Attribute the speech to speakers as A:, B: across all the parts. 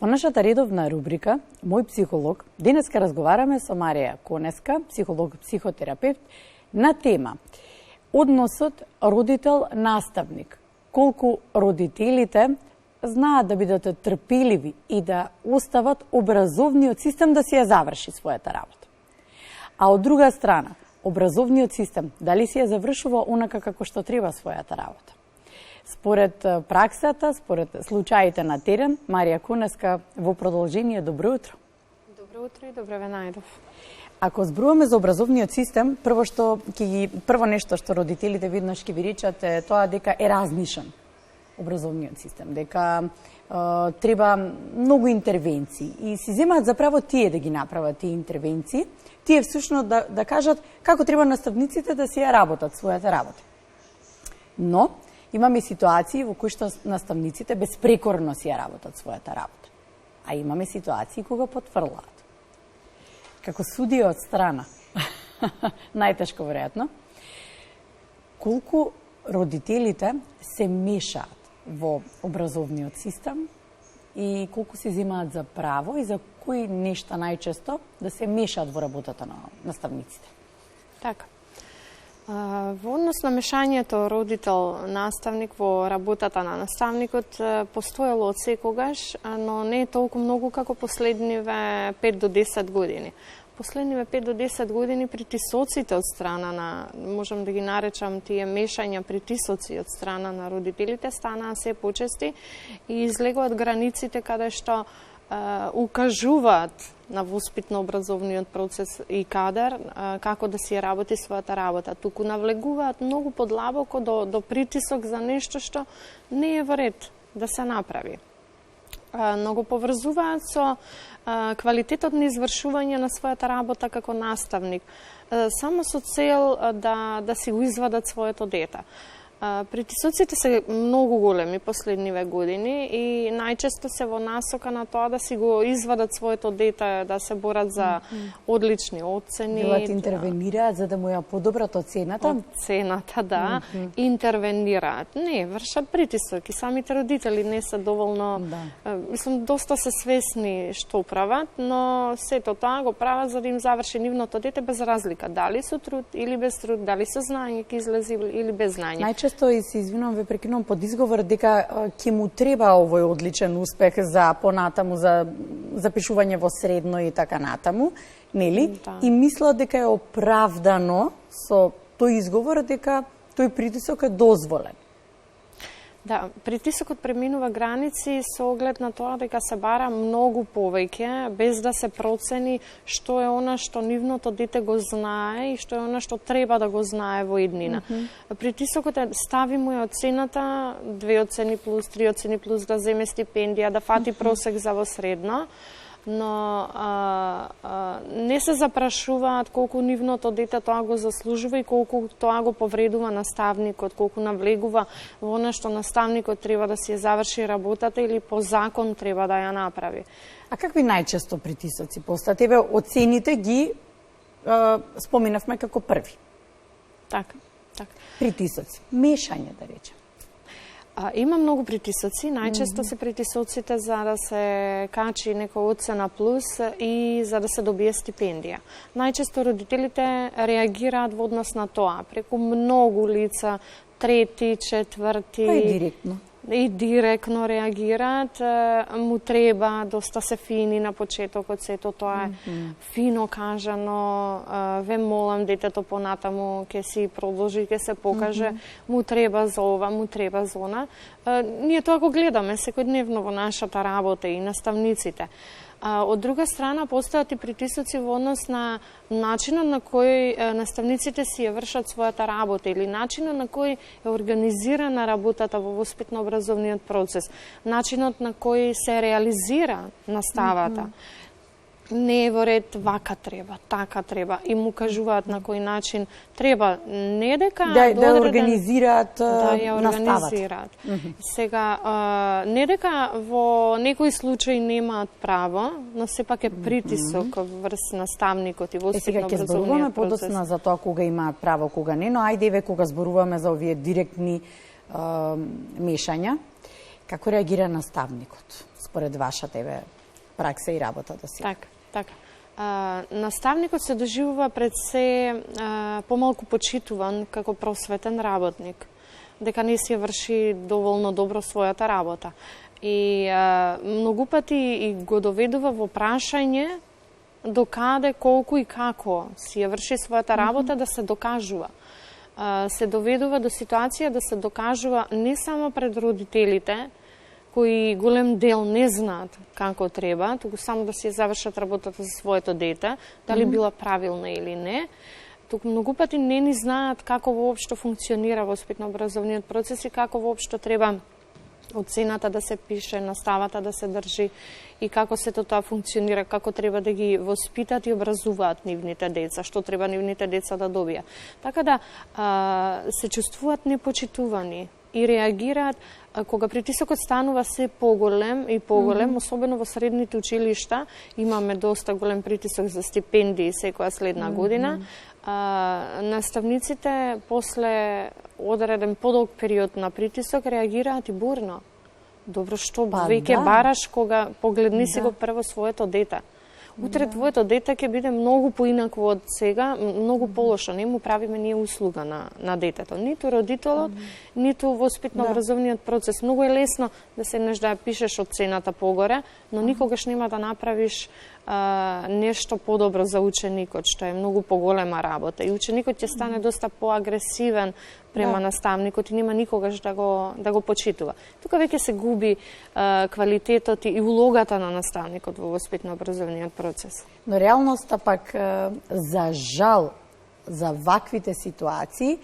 A: Во нашата редовна рубрика Мој психолог, денеска разговараме со Марија Конеска, психолог-психотерапевт, на тема односот родител-наставник. Колку родителите знаат да бидат трпеливи и да остават образовниот систем да си ја заврши својата работа. А од друга страна, образовниот систем дали си ја завршува онака како што треба својата работа. Според праксата, според случаите на терен, Марија Конеска, во продолжение, добро утро.
B: Добро утро и добро ве најдов.
A: Ако зборуваме за образовниот систем, прво нешто што родителите виднаш ќе ви речат е тоа дека е размишен образовниот систем, дека треба многу интервенции и си земаат за право тие да ги направат тие интервенции, тие всушност да кажат како треба наставниците да си ја работат својата работа. Но имаме ситуации во кои што наставниците безпрекорно си ја работат својата работа. А имаме ситуации кога потврлаат. Како судија од страна, најтешко веројатно, колку родителите се мешаат во образовниот систем и колку се земаат за право и за кои нешта најчесто да се мешаат во работата на наставниците.
B: Така. Во однос на мешањето родител-наставник во работата на наставникот постоело од секогаш, но не е толку многу како последниве 5 до 10 години. Последниве 5 до 10 години притисоците од страна на, можам да ги наречам тие мешања притисоци од страна на родителите станаа се почести и излегуваат границите каде што укажуваат на воспитно-образовниот процес и кадар како да си работи својата работа. Туку навлегуваат многу подлабоко до притисок за нешто што не е во ред да се направи. Многу поврзуваат со квалитетот на извршување на својата работа како наставник, само со цел да си го извадат своето дете. Притисоците се многу големи последниве години и најчесто се во насока на тоа да си го извадат своето дете, да се борат за одлични оцени.
A: Делат интервенираат за да му ја подобрат оцената?
B: Оцената, да. Интервенираат. Не, вршат притисок и самите родители не се доволно, мислам, доста се свесни што прават, но сето тоа го прават за да им заврши нивното дете без разлика. Дали со труд или без труд, дали со знаење ќе излезе или без знаење.
A: Често и се извинувам, ве прекинувам под изговор дека ќе му треба овој одличен успех за понатаму, за запишување во средно и така натаму, нели? Да. И мислат дека е оправдано со тој изговор дека тој притисок е дозволен.
B: Да, притисокот преминува граници со оглед на тоа дека се бара многу повеќе, без да се процени што е она што нивното дете го знае и што е она што треба да го знае во иднина. Притисокот е стави му ја оцената, 2 оцени плюс, 3 оцени плюс, да земе стипендија, да фати просек за во средно, но не се запрашуваат колку нивното дете тоа го заслужува и колку тоа го повредува наставникот, колку навлегува во она што наставникот треба да си ја заврши работата или по закон треба да ја направи.
A: А какви најчесто притисоци постаат? Еве, оцените ги споминавме како први.
B: Така.
A: Притисоци, мешање да речем.
B: Има многу притисоци, најчесто се притисоците за да се качи некоја оцена плюс и за да се добие стипендија. Најчесто родителите реагираат во однос на тоа, преку многу лица, трети, четврти.
A: Па и директно.
B: И директно реагираат, му треба, доста се фини на почетокот, сето тоа е фино кажано, ве молам детето понатаму ќе си продолжи, ќе се покаже, му треба за ова, му треба за она. Ние тоа го гледаме секојдневно во нашата работа и наставниците. Од друга страна, постојат и притисоци во однос на начинот на кој наставниците си ја вршат својата работа или начинот на кој е организирана работата во воспитно-образовниот процес, начинот на кој се реализира наставата. Не е во ред, вака треба, така треба, и му кажуваат на кој начин треба, не дека
A: да организираат наставата.
B: Сега, не дека во некој случај немаат право, но сепак е притисок врз наставникот и воспитно-образовниот процес.
A: Сега ќе зборуваме подоцна за тоа кога имаат право, кога не, но ајде еве кога зборуваме за овие директни мешања, како реагира наставникот? според вашата пракса и работата си?
B: Така. Наставникот се доживува пред се помалку почитуван како просветен работник, дека не си врши доволно добро својата работа. И многу пати и го доведува во прашање докаде, колку и како си ја врши својата работа, да се докажува. Се доведува до ситуација да се докажува не само пред родителите, кои голем дел не знаат како треба, туку само да си завршат работата за своето дете, дали била правилна или не. Туку многу пати не ни знаат како воопшто функционира воспитно-образовниот процес и како воопшто треба оцената да се пише, наставата да се држи и како сето тоа функционира, како треба да ги воспитат и образуваат нивните деца, што треба нивните деца да добијат. Така да се чувствуваат непочитувани и реагираат кога притисокот станува се поголем и поголем, особено во средните училишта, имаме доста голем притисок за стипендии секоја следна година. Наставниците после одреден подолг период на притисок реагираат и бурно. Добро, што веќе бараш кога погледни си го прво своето дете. Утре твоето дете ќе биде многу поинакво од сега, многу полошо. Не му правиме ние услуга на детето. Ниту родителот, ниту воспитно-образовниот процес. Многу е лесно да седнеш да пишеш оцената погоре, но никогаш нема да направиш нешто подобро за ученикот, што е многу поголема работа. И ученикот ќе стане доста поагресивен према наставникот и нема никогаш да го почитува. Тука веќе се губи квалитетот и улогата на наставникот во воспитно-образовниот процес.
A: Но реалноста пак, за жал, за ваквите ситуации,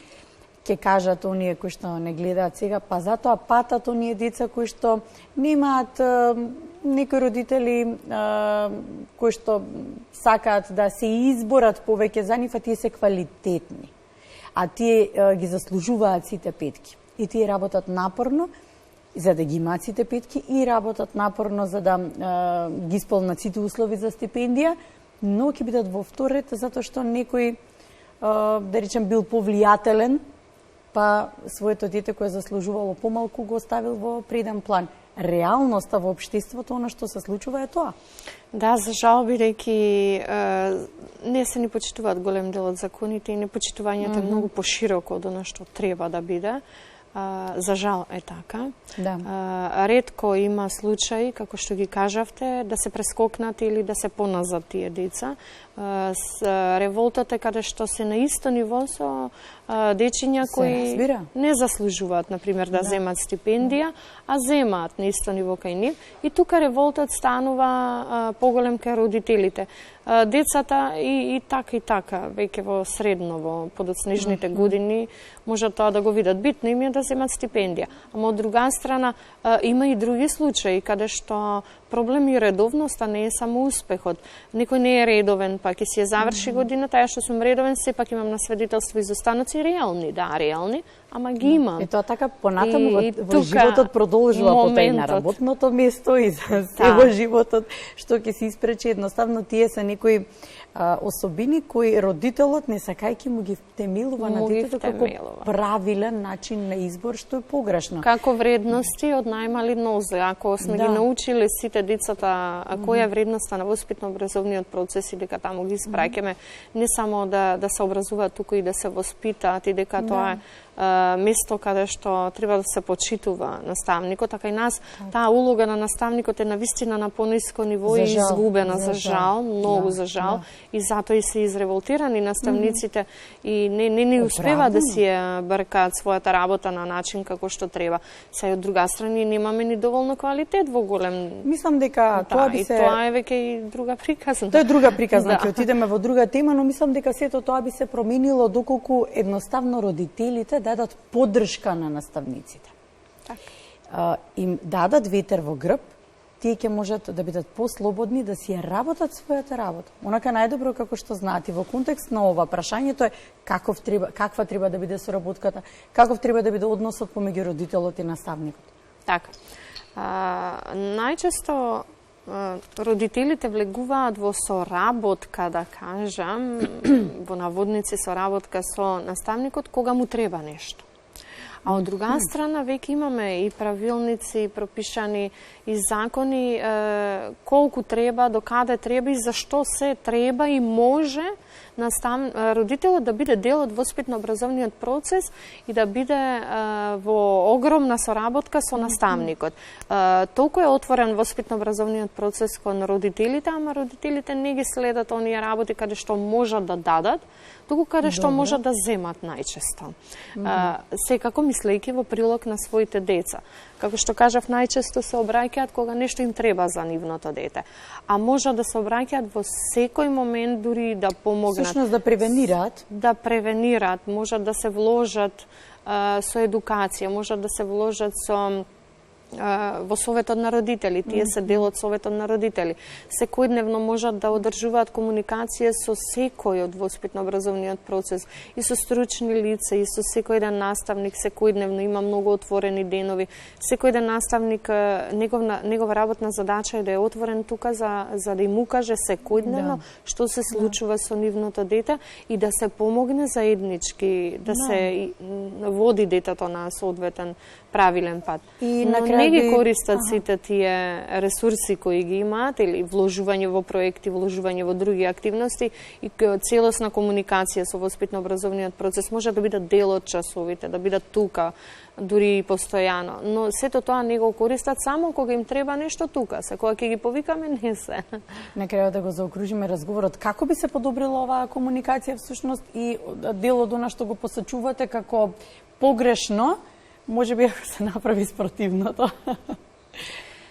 A: ќе кажат оние кои што не гледаат сега, па затоа патат оние деца кои што немаат некои родители кои што сакаат да се изборат повеќе за нив, а тие се квалитетни. А тие ги заслужуваат сите петки. И тие работат напорно за да ги имаат сите петки и работат напорно за да ги исполнат сите услови за стипендија, но ќе бидат во втор ред затоа што некој, да речем, бил повлијателен, па своето дете кое заслужувало помалку го оставил во преден план. Реалноста во општеството, она што се случува е тоа.
B: Да, за жал, бидејќи не се ни почитуваат голем дел од законите и непочитувањето е многу пошироко од она што треба да биде. За жал е така. Ретко има случаи, како што ги кажавте, да се прескокнат или да се поназад тие деца. Револтата е каде што се на исто ниво со дечиња кои не заслужуваат, например, да земат стипендија, а земаат на исто ниво кај нив. И тука револтот станува поголем кај родителите. Децата и така, веќе во средно, во подоцнежните години, може тоа да го видат. Битно им е да земат стипендија. Ама од друга страна, има и други случаи, каде што проблем и редовноста не е само успехот. Некој не е редовен, па ќе си ја заврши годината, ја што сум редовен, сепак имам на свидетелство изостаноци реални, реални, ама ги имам.
A: И тоа така понатаму во животот продолжува потоа и на работното место и за се во животот што ќе се испречи. Едноставно тие се некои особини кои родителот не сакајќи му ги втемилува на детето како правилен начин на избор, што е погрешно.
B: Како вредности од најмали нозе. Ако сме ги научиле сите децата која е вредноста на воспитно-образовниот процес и дека таму ги испраќаме не само да се образуваат, туку и да се воспитаат и дека тоа е место каде што треба да се почитува наставникот, така и нас таа улога на наставникот е навистина на пониско ниво и изгубена, за жал, многу за жал, и затоа и се изреволтирани наставниците и не успева да си ја бркаат својата работа на начин како што треба. Се од друга страна немаме ни доволно квалитет во голем.
A: Мислам дека тоа би се...
B: И тоа е веќе и друга приказна.
A: Тоа е друга приказна, ќе отидеме во друга тема, но мислам дека сето тоа би се променило доколку едноставно родителите дадат поддршка на наставниците. Им дадат ветер во грб, тие ќе можат да бидат послободни да си ја работат својата работа. Онака најдобро како што знаат. И во контекст на ова прашањето е каква треба да биде соработката, каков треба да биде односот помеѓу родителот и наставникот.
B: Така. Најчесто родителите влегуваат во соработка, да кажам, во наводници соработка со наставникот кога му треба нешто. А од друга страна веќе имаме и правилници, и пропишани и закони колку треба, до каде треба и зашто се треба и може родителот да биде дел од воспитно-образовниот процес и да биде во огромна соработка со наставникот. Толку е отворен воспитно-образовниот процес кон родителите, ама родителите не ги следат оние работи каде што можат да дадат, туку каде што можат да земат најчесто. Секако мислејќи во прилог на своите деца. Како што кажав, најчесто се обраќаат кога нешто им треба за нивното дете. А можат да се обраќаат во секој момент, дури да помогнат.
A: Всушност да превенираат.
B: Да превенираат, можат да се вложат со едукација, можат да се вложат во Советот на родители, тие се дел од Советот на родители. Секојдневно можат да одржуваат комуникација со секој од воспитно-образовниот процес, и со стручни лица, и со секој ден наставник, секојдневно има многу отворени денови. Секој ден наставник, негова работна задача е да е отворен тука за да им укаже секојдневно што се случува со нивното дете и да се помогне заеднички, да се води детето на соодветен правилен пат.
A: И
B: не ги користат сите тие ресурси кои ги имаат, или вложување во проекти, вложување во други активности и целосна комуникација со воспитно-образовниот процес може да бидат дел од часовите, да бидат тука, дури и постојано. Но сето тоа не го користат само кога им треба нешто тука. Се кога ќе ги повикаме, не се.
A: На крајот да го заокружиме разговорот, како би се подобрила оваа комуникација всушност и дел од она што го посочувате како погрешно, може би ако се направи спротивното,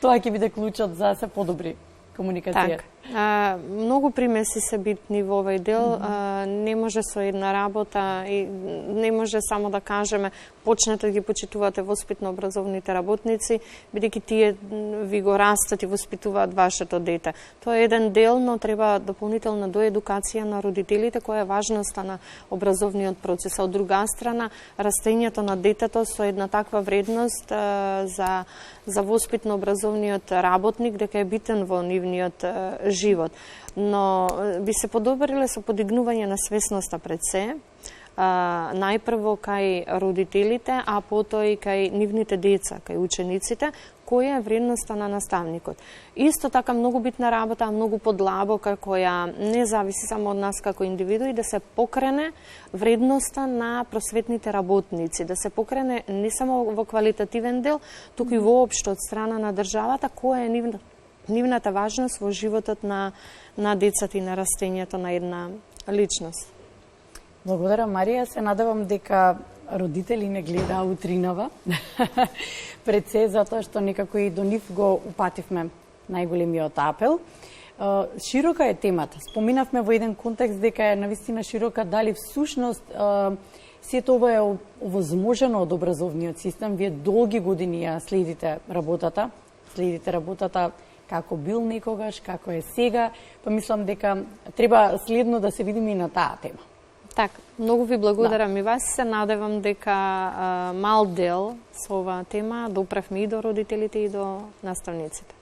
A: тоа ќе биде клучот за да се подобри комуникација.
B: Многу примеси се битни во овој дел. Не може со една работа и не може само да кажеме почнете да ги почитувате воспитно-образовните работници, бидејќи тие ви го растат и воспитуваат вашето дете. Тоа е еден дел, но треба дополнителна доедукација на родителите, која е важноста на образовниот процес. Од друга страна, растењето на детето со една таква вредност за воспитно-образовниот работник, дека е битен во нивниот живот. Но би се подобриле со подигнување на свесноста пред се, најпрво кај родителите, а потоа и кај нивните деца, кај учениците, која е вредноста на наставникот. Исто така многу битна работа, многу подлабока, која не зависи само од нас како индивидуи, да се покрене вредноста на просветните работници, да се покрене не само во квалитативен дел, туку и воопшто од страна на државата, која е нивната важност во животот на децата и на растењето на една личност.
A: Благодарам, Марија. Се надевам дека родители не гледаа утринава пред се, затоа што некако и до нив го упативме најголемиот апел. Широка е темата. Споминавме во еден контекст дека е навистина широка, дали всушност сето ова е овозможено од образовниот систем. Вие долги години ја следите работата како бил некогаш, како е сега, па мислам дека треба следно да се видиме и на таа тема.
B: Така, многу ви благодарам и вас. Се надевам дека мал дел со оваа тема допревме и до родителите и до наставниците.